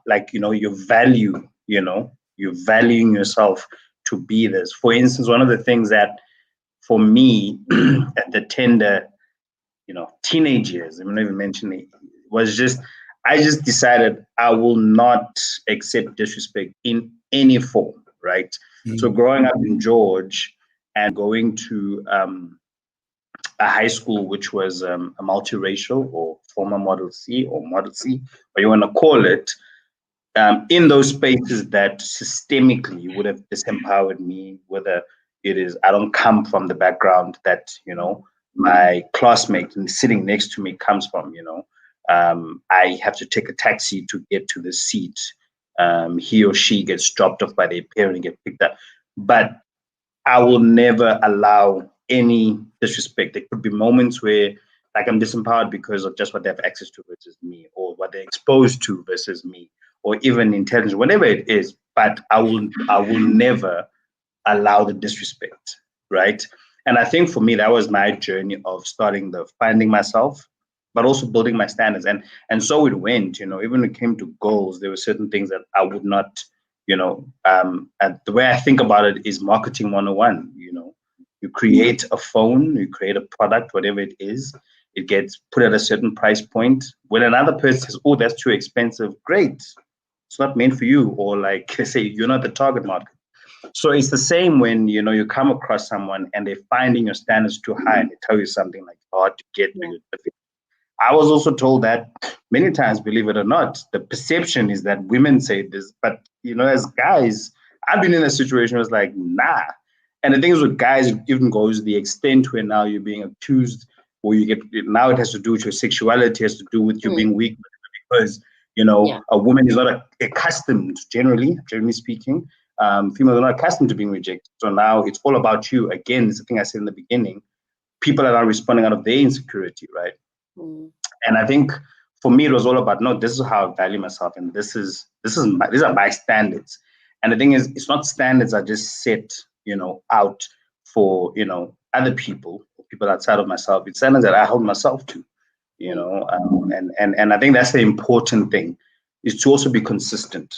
like, your value, you're valuing yourself to be this. For instance, one of the things that for me at the tender, teenage years, I'm not even mentioning it, was just, I just decided I will not accept disrespect in any form, right? So growing up in George and going to a high school which was a multiracial or former Model C or Model C, what you want to call it, in those spaces that systemically would have disempowered me, whether it is I don't come from the background that, my classmate sitting next to me comes from, I have to take a taxi to get to the seat. He or she gets dropped off by their parent and get picked up. But I will never allow any disrespect. There could be moments where like I'm disempowered because of just what they have access to versus me, or what they're exposed to versus me, or even intelligence, whatever it is. But I will never allow the disrespect, right? And I think for me that was my journey of starting the finding myself, but also building my standards. And so it went, you know, even when it came to goals, there were certain things that I would not, you know, and the way I think about it is marketing 101, you know. You create a phone, you create a product, whatever it is, it gets put at a certain price point. When another person says, oh, that's too expensive, great. It's not meant for you, or like say you're not the target market. So it's the same when, you know, you come across someone and they're finding your standards too high and they tell you something like hard to get. Yeah. I was also told that many times, believe it or not, the perception is that women say this, but you know, as guys, I've been in a situation where it's like, nah. And the thing is with guys, it even goes to the extent where now you're being accused, or you get, now it has to do with your sexuality, has to do with you being weak, because you know, Yeah. a woman is not accustomed, generally speaking, females are not accustomed to being rejected. So now it's all about you. Again, it's the thing I said in the beginning. People are now responding out of their insecurity, right? And I think for me, it was all about, no, this is how I value myself, and these are my standards. And the thing is, it's not standards I just set, you know, out for, you know, other people or people outside of myself. It's standards that I hold myself to, you know. And I think that's the important thing, is to also be consistent,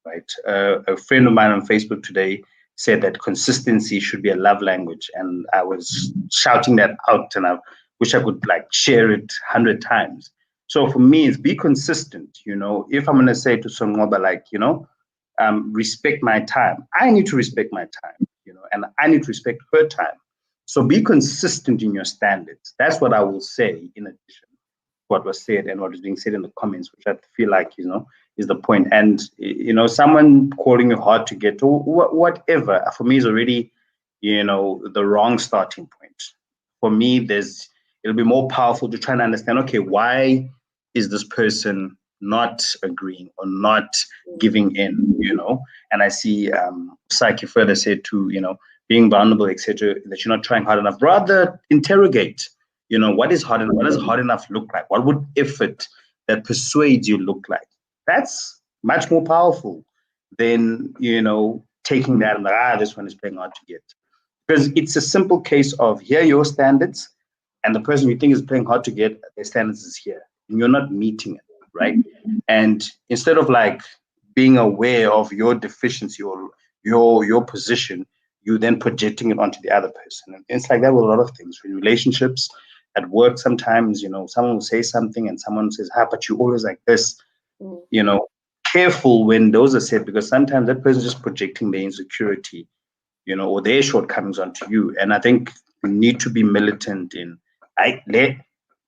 right? A friend of mine on Facebook today said that consistency should be a love language, and I was shouting that out, and I wish I could like share it 100 times. So for me, it's be consistent. You know, if I'm gonna say to someone, but like, you know, respect my time, I need to respect my time, you know, and I need to respect her time. So be consistent in your standards. That's what I will say, in addition to what was said and what is being said in the comments, which I feel like, you know, is the point. And, you know, someone calling you hard to get, or whatever, for me is already, you know, the wrong starting point. For me, it'll be more powerful to try and understand, okay, why is this person not agreeing or not giving in, you know? And I see Psyche further said to, you know, being vulnerable, etc., that you're not trying hard enough. Rather interrogate, you know, what does hard enough look like? What would effort that persuades you look like? That's much more powerful than, you know, taking that and this one is playing hard to get. Because it's a simple case of, here are your standards, and the person you think is playing hard to get, their standards is here, and you're not meeting it, right? And instead of like being aware of your deficiency or your position, you then projecting it onto the other person. And it's like that with a lot of things. In relationships, at work, sometimes, you know, someone will say something and someone says, but you always like this, you know. Careful when those are said, because sometimes that person is just projecting their insecurity, you know, or their shortcomings onto you. And I think you need to be militant in,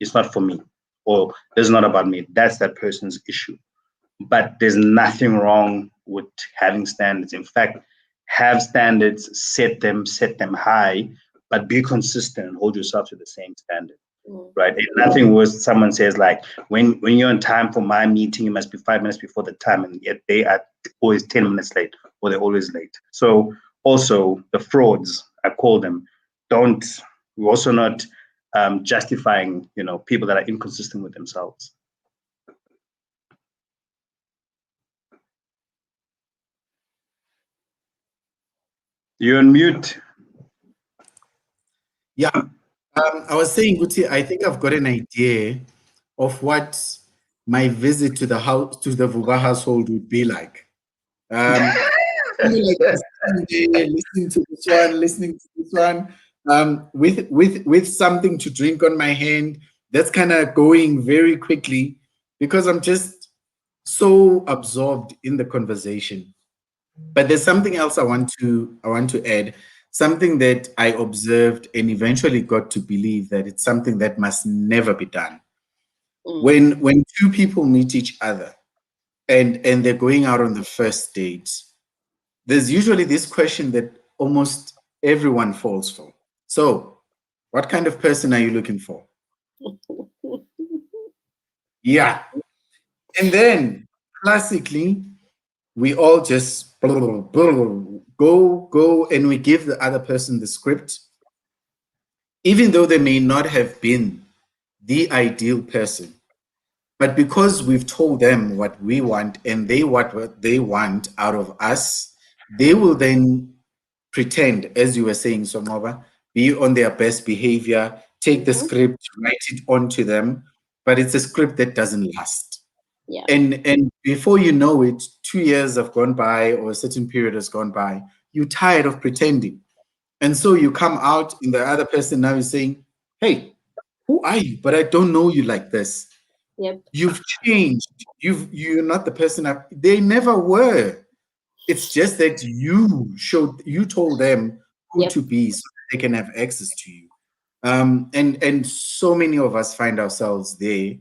it's not for me, or this is not about me. That's that person's issue. But there's nothing wrong with having standards. In fact, have standards, set them high, but be consistent and hold yourself to the same standard. Right? And nothing worse. Someone says like, when you're on time for my meeting, you must be 5 minutes before the time, and yet they are always 10 minutes late, or they're always late. So also the frauds, I call them, we're also not justifying, you know, people that are inconsistent with themselves. You're on mute. Yeah. I was saying, Guti, I think I've got an idea of what my visit to the house, to the Vuga household would be like. Like listening to this one, with something to drink on my hand. That's kind of going very quickly because I'm just so absorbed in the conversation. But there's something else I want to add. Something that I observed and eventually got to believe that it's something that must never be done. When two people meet each other and they're going out on the first date, there's usually this question that almost everyone falls for. So, what kind of person are you looking for? Yeah. And then classically, we all just go, and we give the other person the script, even though they may not have been the ideal person. But because we've told them what we want and they what they want out of us, they will then pretend, as you were saying, Somova, be on their best behavior, take the script, write it onto them, but it's a script that doesn't last. Yeah. And before you know it, 2 years have gone by or a certain period has gone by, you're tired of pretending. And so you come out and the other person now is saying, hey, who are you? But I don't know you like this. Yep. You've changed. You're not the person they never were. It's just that you told them who to be so that they can have access to you. And so many of us find ourselves there.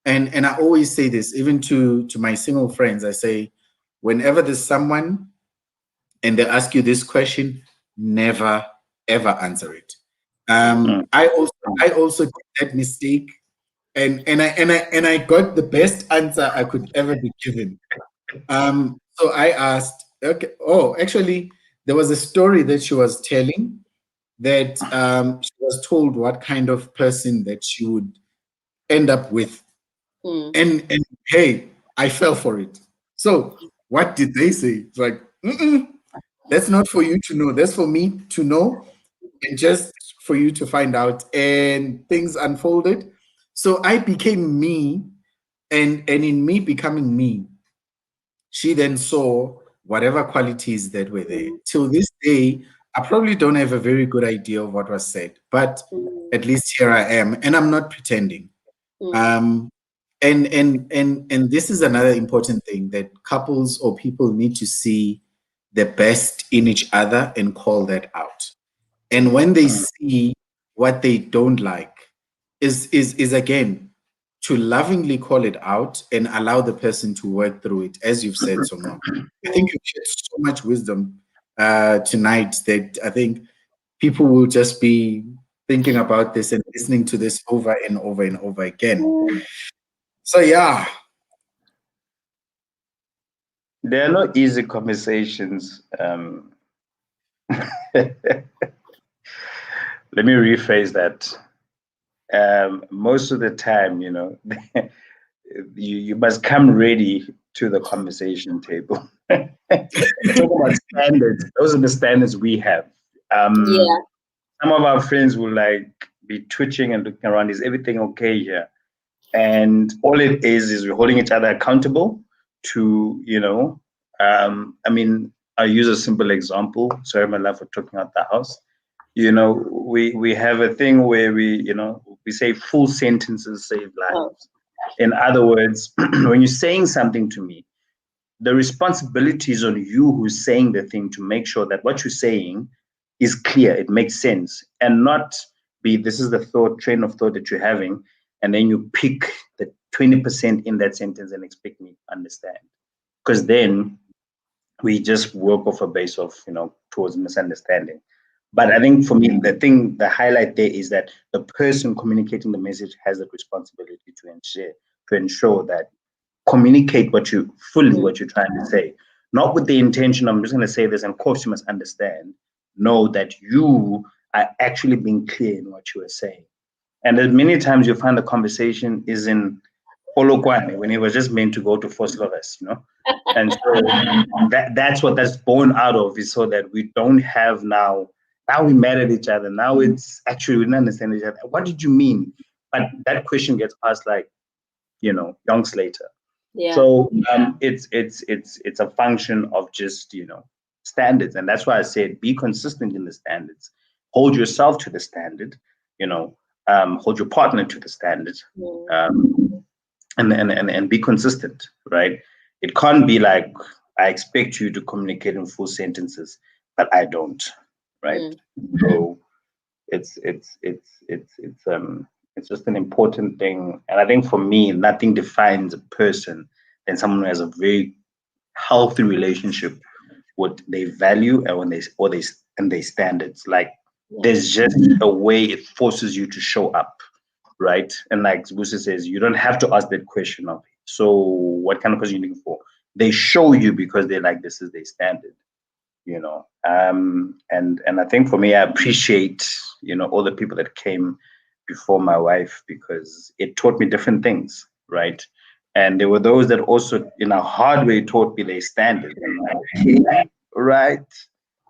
And I always say this, even to my single friends, I say, whenever there's someone and they ask you this question, never ever answer it. I also did that mistake, and I got the best answer I could ever be given. So I asked, okay, actually, there was a story that she was telling that she was told what kind of person that she would end up with. And hey, I fell for it. So what did they say? It's like, that's not for you to know. That's for me to know, and just for you to find out. And things unfolded. So I became me, and in me becoming me, she then saw whatever qualities that were there. Till this day, I probably don't have a very good idea of what was said, but at least here I am, and I'm not pretending. And this is another important thing, that couples or people need to see the best in each other and call that out. And when they see what they don't like, is again to lovingly call it out and allow the person to work through it, as you've said so much. I think you've shared so much wisdom tonight that I think people will just be thinking about this and listening to this over and over and over again. So yeah. There are no easy conversations. Let me rephrase that. Most of the time, you must come ready to the conversation table. Talk about standards. Those are the standards we have. Some of our friends will be twitching and looking around. Is everything okay here? And all it is we're holding each other accountable to, I'll use a simple example. Sorry, my love, for talking out the house. We have a thing where we say full sentences save lives. In other words, when you're saying something to me, the responsibility is on you who's saying the thing to make sure that what you're saying is clear, it makes sense, and not be, this is the train of thought that you're having, and then you pick the 20% in that sentence and expect me to understand. Because then we just work off a base of, towards misunderstanding. But I think for me, the highlight there is that the person communicating the message has that responsibility to ensure that communicate what you're trying to say, not with the intention of, I'm just going to say this, and of course you must understand. Know that you are actually being clear in what you are saying. And then many times you find the conversation is in Polokwane when it was just meant to go to Vosloorus, And so that's what that's born out of, is so that we don't have now we mad at each other. Now it's actually we don't understand each other. What did you mean? But that question gets asked yonks later. Yeah. So it's a function of just standards, and that's why I said be consistent in the standards. Hold yourself to the standard. Hold your partner to the standards, and be consistent, right? It can't be like, I expect you to communicate in full sentences, but I don't, right? So it's just an important thing, and I think for me, nothing defines a person than someone who has a very healthy relationship with their value and their standards. There's just a way it forces you to show up, right? And like Busi says, you don't have to ask that question of, so what kind of person are you looking for? they show you because they're like, this is their standard, and I think for me, I appreciate, all the people that came before my wife, because it taught me different things, right? And there were those that also, in a hard way, taught me their standard. And like, hey, right,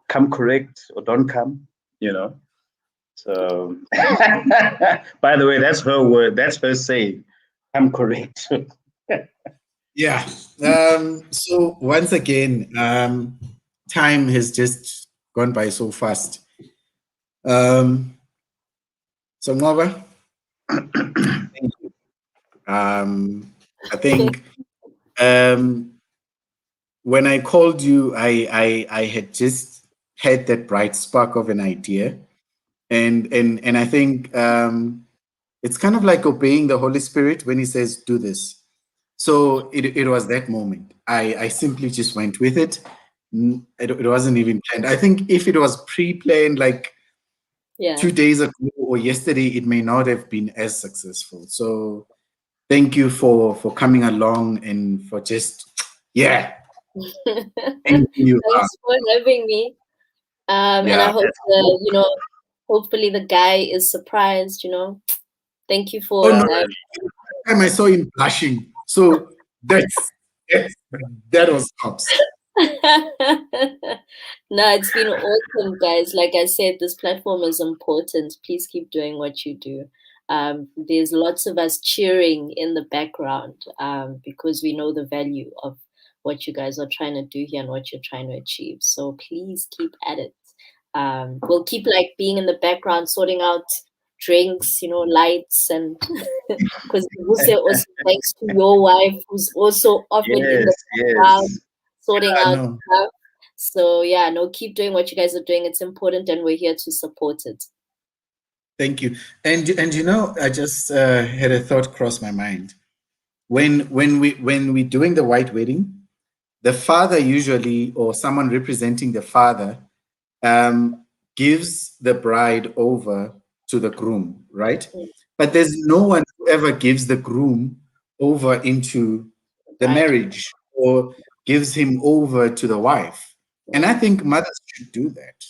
come correct or don't come, So, by the way, that's her word. That's her saying, come correct. Yeah. So once again, time has just gone by so fast. So Ngoba, thank you. I think when I called you, I had just had that bright spark of an idea, and I think it's kind of like obeying the Holy Spirit when He says, "Do this." So it was that moment. I simply just went with it. It wasn't even planned. I think if it was pre-planned, like 2 days ago or yesterday, it may not have been as successful. So thank you for coming along and for just thank you. Thanks for having me. And I hope hopefully the guy is surprised. Thank you for. Time I saw him blushing. So that was tops. No, it's been awesome, guys. Like I said, this platform is important. Please keep doing what you do. There's lots of us cheering in the background because we know the value of what you guys are trying to do here and what you're trying to achieve. So please keep at it. We'll keep like being in the background, sorting out drinks, lights, and because also thanks to your wife who's also often in the background sorting out stuff. So keep doing what you guys are doing. It's important, and we're here to support it. Thank you. And I just had a thought cross my mind. When we're doing the white wedding, the father usually, or someone representing the father, gives the bride over to the groom, right? But there's no one who ever gives the groom over into the marriage or gives him over to the wife. And I think mothers should do that.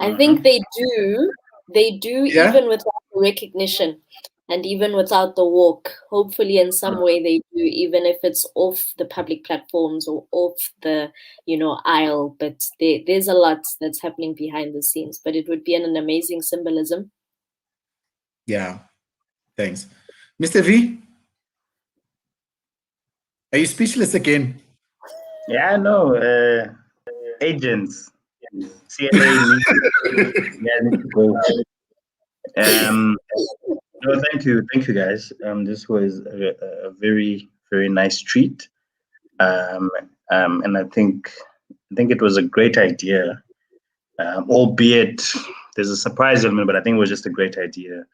I think they do. They do, even without the recognition and even without the walk. Hopefully, in some way, they do, even if it's off the public platforms or off the, aisle. But there's a lot that's happening behind the scenes. But it would be an amazing symbolism. Yeah. Thanks. Mr. V, are you speechless again? Yeah, no. Agents. CLA need to go. No, thank you, guys. This was a very, very nice treat, and I think it was a great idea, albeit there's a surprise element, but I think it was just a great idea.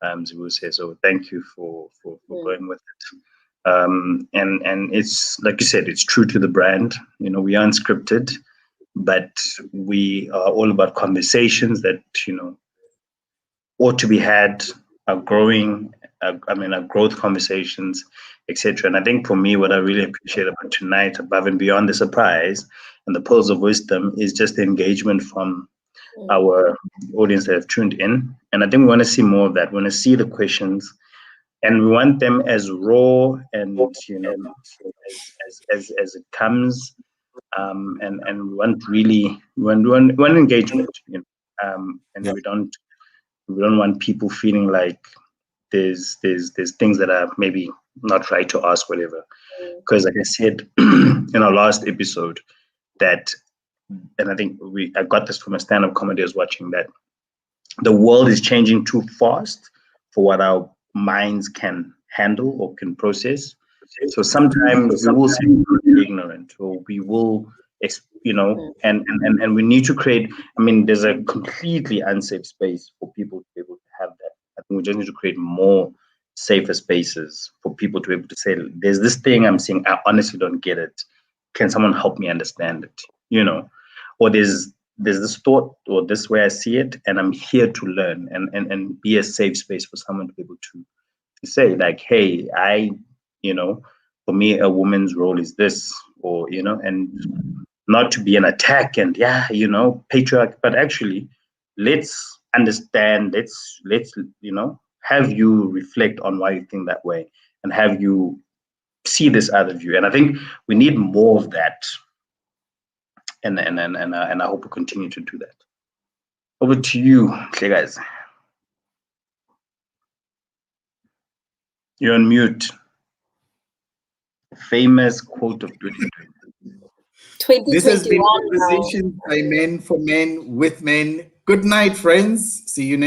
Zibu say so. Thank you for going with it. And it's like you said, it's true to the brand. We are unscripted, but we are all about conversations that ought to be had, growth conversations, etc. And I think for me, what I really appreciate about tonight, above and beyond the surprise and the pearls of wisdom, is just the engagement from our audience that have tuned in. And I think we want to see more of that. We want to see the questions, and we want them as raw and as it comes. And we want engagement, and we don't want people feeling like there's things that are maybe not right to ask, whatever. Because like I said in our last episode, and I think I got this from a stand-up comedy I was watching, that the world is changing too fast for what our minds can handle or can process. So sometimes we will seem ignorant, or we will, and we need to create. There's a completely unsafe space for people to be able to have that. I think we just need to create more safer spaces for people to be able to say, "There's this thing I'm seeing. I honestly don't get it. Can someone help me understand it?" Or there's this thought, or this way I see it, and I'm here to learn, and be a safe space for someone to be able to say, like, hey, for for me, a woman's role is this, or, and not to be an attack and patriarch, but actually let's understand, let's have you reflect on why you think that way and have you see this other view. And I think we need more of that. And I hope we continue to do that. Over to you, guys. You're on mute. Famous quote of 2020. This has been 2021 now. Conversations by Men for Men with Men. Good night, friends. See you next